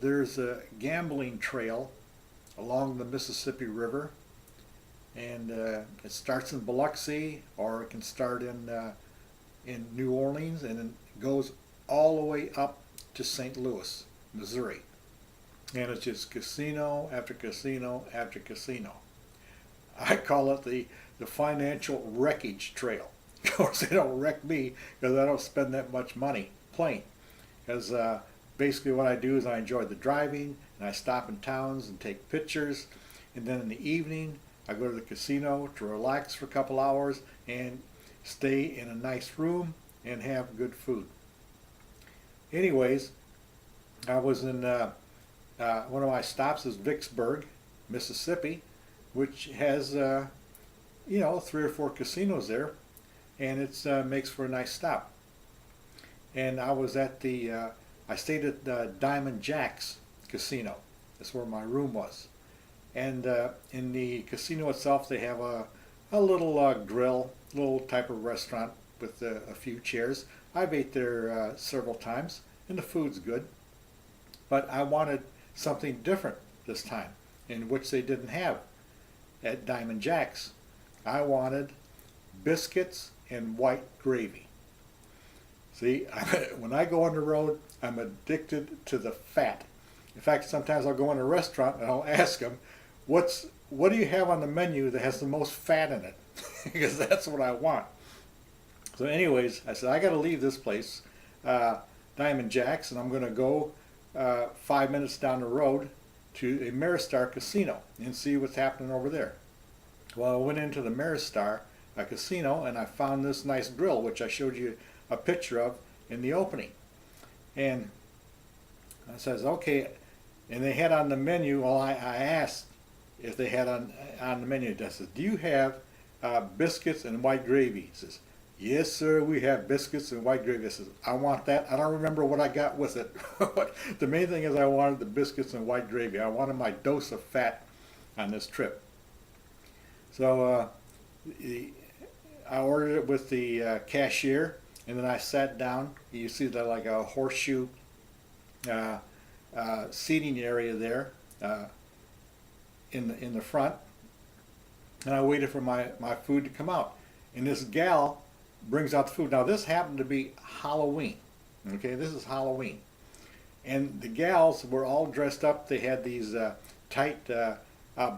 there's a gambling trail along the Mississippi River, and it starts in Biloxi, or it can start in New Orleans, and then goes all the way up to St. Louis, Missouri. And it's just casino after casino after casino. I call it the financial wreckage trail. Of course, they don't wreck me because I don't spend that much money playing. Because basically what I do is I enjoy the driving, and I stop in towns and take pictures, and then in the evening I go to the casino to relax for a couple hours and stay in a nice room and have good food. Anyways, I was in one of my stops is Vicksburg, Mississippi, which has 3 or 4 casinos there, and it makes for a nice stop. And I was at I stayed at Diamond Jack's casino. That's where my room was. And in the casino itself, they have a little grill, little type of restaurant with a few chairs. I've ate there several times, and the food's good. But I wanted something different this time, in which they didn't have at Diamond Jack's. I wanted biscuits and white gravy. See, when I go on the road, I'm addicted to the fat. In fact, sometimes I'll go in a restaurant and I'll ask them, what do you have on the menu that has the most fat in it? Because that's what I want. So anyways, I said, I got to leave this place, Diamond Jack's, and I'm going to go 5 minutes down the road to a Ameristar casino and see what's happening over there. Well, I went into the Ameristar casino, and I found this nice grill, which I showed you a picture of in the opening. And I says, okay, and they had on the menu, well, I asked if they had on the menu, I said, do you have biscuits and white gravy? He says, yes, sir, we have biscuits and white gravy. I says, I want that. I don't remember what I got with it. But the main thing is I wanted the biscuits and white gravy. I wanted my dose of fat on this trip. So I ordered it with the cashier, and then I sat down. You see that like a horseshoe seating area there in the front, and I waited for my food to come out. And this gal brings out the food. Now this happened to be Halloween. Okay, this is Halloween, and the gals were all dressed up. They had these tight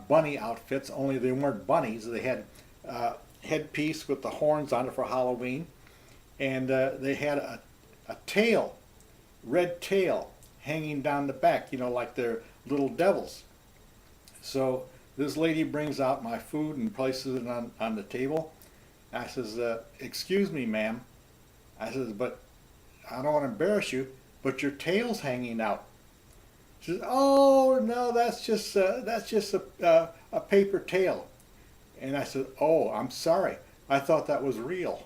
bunny outfits, only they weren't bunnies. They had headpiece with the horns on it for Halloween, and they had a tail, red tail, hanging down the back, like they're little devils. So this lady brings out my food and places it on the table. I says, excuse me, ma'am. I says, but I don't want to embarrass you, but your tail's hanging out. She says, oh no, that's just a paper tail. And I said, oh, I'm sorry. I thought that was real.